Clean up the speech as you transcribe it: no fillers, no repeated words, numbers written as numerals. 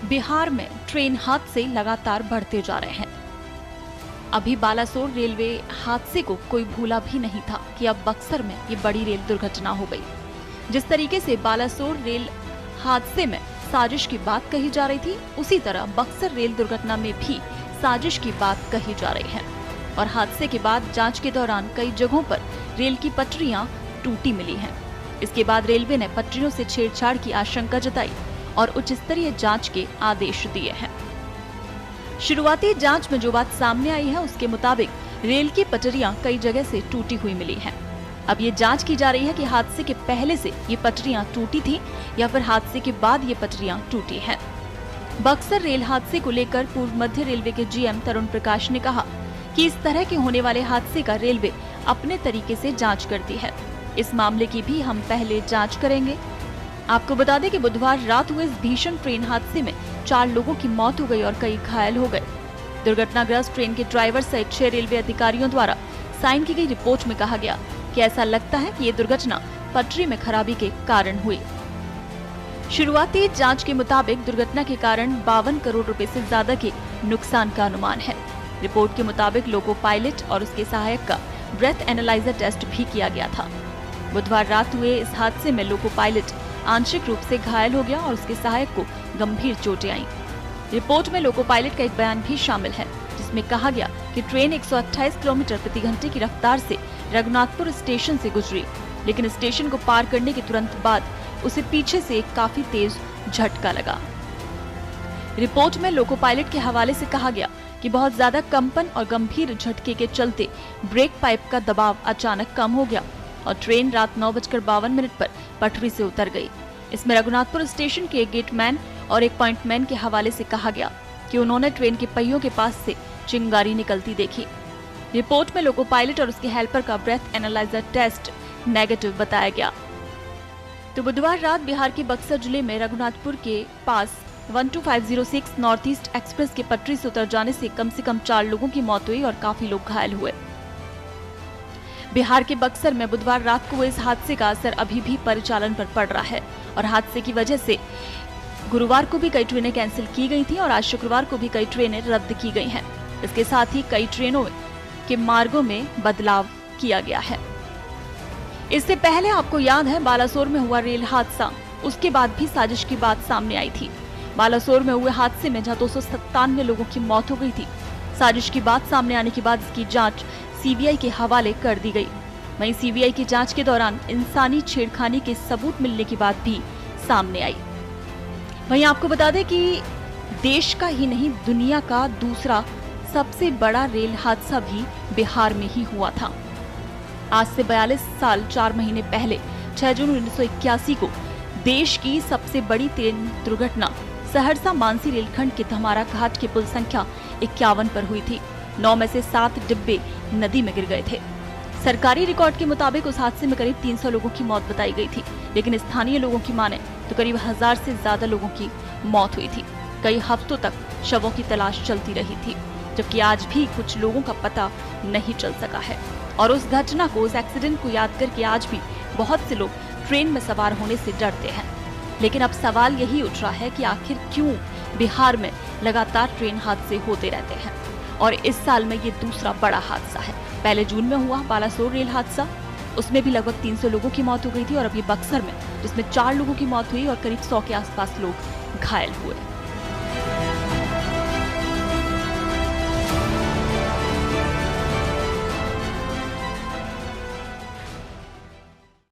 बिहार में ट्रेन हादसे लगातार बढ़ते जा रहे हैं। अभी बालासोर रेलवे हादसे को कोई भूला भी नहीं था कि अब बक्सर में ये बड़ी रेल दुर्घटना हो गई। जिस तरीके से बालासोर रेल हादसे में साजिश की बात कही जा रही थी, उसी तरह बक्सर रेल दुर्घटना में भी साजिश की बात कही जा रही है। और हादसे के बाद जांच के दौरान कई जगहों पर रेल की पटरियां टूटी मिली हैं। इसके बाद रेलवे ने पटरियों से छेड़छाड़ की आशंका जताई और उच्च स्तरीय जांच के आदेश दिए हैं। शुरुआती जांच में जो बात सामने आई है, उसके मुताबिक रेल की पटरियां कई जगह से टूटी हुई मिली हैं। अब ये जांच की जा रही है कि हादसे के पहले से ये पटरियां टूटी थी या फिर हादसे के बाद ये पटरियां टूटी हैं। बक्सर रेल हादसे को लेकर पूर्व मध्य रेलवे के जीएम तरुण प्रकाश ने कहा कि इस तरह के होने वाले हादसे का रेलवे अपने तरीके से जांच करती है। इस मामले की भी हम पहले जांच करेंगे। आपको बता दें कि बुधवार रात हुए इस भीषण ट्रेन हादसे में 4 लोगों की मौत हो गई और कई घायल हो गए। दुर्घटनाग्रस्त ट्रेन के ड्राइवर सहित 6 रेलवे अधिकारियों द्वारा साइन की गई रिपोर्ट में कहा गया कि ऐसा लगता है कि ये दुर्घटना पटरी में खराबी के कारण हुई। शुरुआती जांच के मुताबिक दुर्घटना के कारण 52 करोड़ रुपए से ज्यादा के नुकसान का अनुमान है। रिपोर्ट के मुताबिक लोको पायलट और उसके सहायक का ब्रेथ एनालाइजर टेस्ट भी किया गया था। बुधवार रात हुए इस हादसे में लोको पायलट आंशिक रूप से घायल हो गया और उसके सहायक को गंभीर चोटें आईं। रिपोर्ट में लोको पायलट का एक बयान भी शामिल है, जिसमें कहा गया कि ट्रेन 128 किलोमीटर प्रति घंटे की रफ्तार से रघुनाथपुर स्टेशन से गुजरी, लेकिन स्टेशन को पार करने के तुरंत बाद उसे पीछे से एक काफी तेज झटका लगा। रिपोर्ट में लोको पायलट के हवाले से कहा गया कि बहुत ज्यादा कंपन और गंभीर झटके के चलते ब्रेक पाइप का दबाव अचानक कम हो गया और ट्रेन रात 9:52 पर पटरी से उतर गई। इसमें रघुनाथपुर स्टेशन के एक गेटमैन और एक पॉइंटमैन के हवाले से कहा गया कि उन्होंने ट्रेन के पहियों के पास से चिंगारी निकलती देखी। रिपोर्ट में लोको पायलट और उसके हेल्पर का ब्रेथ एनालाइजर टेस्ट नेगेटिव बताया गया। तो बुधवार रात बिहार के बक्सर जिले में रघुनाथपुर के पास 12506 नॉर्थ ईस्ट एक्सप्रेस के पटरी से उतर जाने से कम 4 लोगों की मौत हुई और काफी लोग घायल हुए। बिहार के बक्सर में बुधवार रात को हुए इस हादसे का असर अभी भी परिचालन पर पड़ रहा है और हादसे की वजह से गुरुवार को भी कई ट्रेनें कैंसिल की गई थी और आज शुक्रवार को भी कई ट्रेनें रद्द की गई हैं। इसके साथ ही कई ट्रेनों के मार्गों में बदलाव किया गया है। इससे पहले आपको याद है बालासोर में हुआ रेल हादसा, उसके बाद भी साजिश की बात सामने आई थी। बालासोर में हुए हादसे में जहां 297 लोगों की मौत हो गई थी, साजिश की बात सामने आने के बाद इसकी जांच सीबीआई के हवाले कर दी गई। वहीं सीबीआई की जांच के दौरान इंसानी छेड़खानी के सबूत मिलने की बात भी सामने आई। वहीं आपको बता दें कि देश का ही नहीं, दुनिया का दूसरा सबसे बड़ा रेल हादसा भी बिहार में ही हुआ था। आज से 42 साल 4 महीने पहले 6 जून 1981 को देश की सबसे बड़ी ट्रेन दुर्घटना सहरसा मानसी रेलखंड के धमारा घाट के पुल संख्या 51 पर हुई थी। 9 में से 7 डिब्बे नदी में गिर गए थे। सरकारी रिकॉर्ड के मुताबिक उस हादसे में करीब 300 लोगों की मौत बताई गई थी, लेकिन स्थानीय लोगों की माने तो करीब 1000 से ज्यादा लोगों की मौत हुई थी। कई हफ्तों तक शवों की तलाश चलती रही थी, जबकि आज भी कुछ लोगों का पता नहीं चल सका है। और उस घटना को, उस एक्सीडेंट को याद करके आज भी बहुत से लोग ट्रेन में सवार होने से डरते हैं। लेकिन अब सवाल यही उठ रहा है कि आखिर क्यों बिहार में लगातार ट्रेन हादसे होते रहते हैं और इस साल में ये दूसरा बड़ा हादसा है। पहले जून में हुआ बालासोर रेल हादसा, उसमें भी लगभग 300 लोगों की मौत हो गई थी और अभी बक्सर में, जिसमें 4 लोगों की मौत हुई और करीब 100 के आसपास लोग घायल हुए।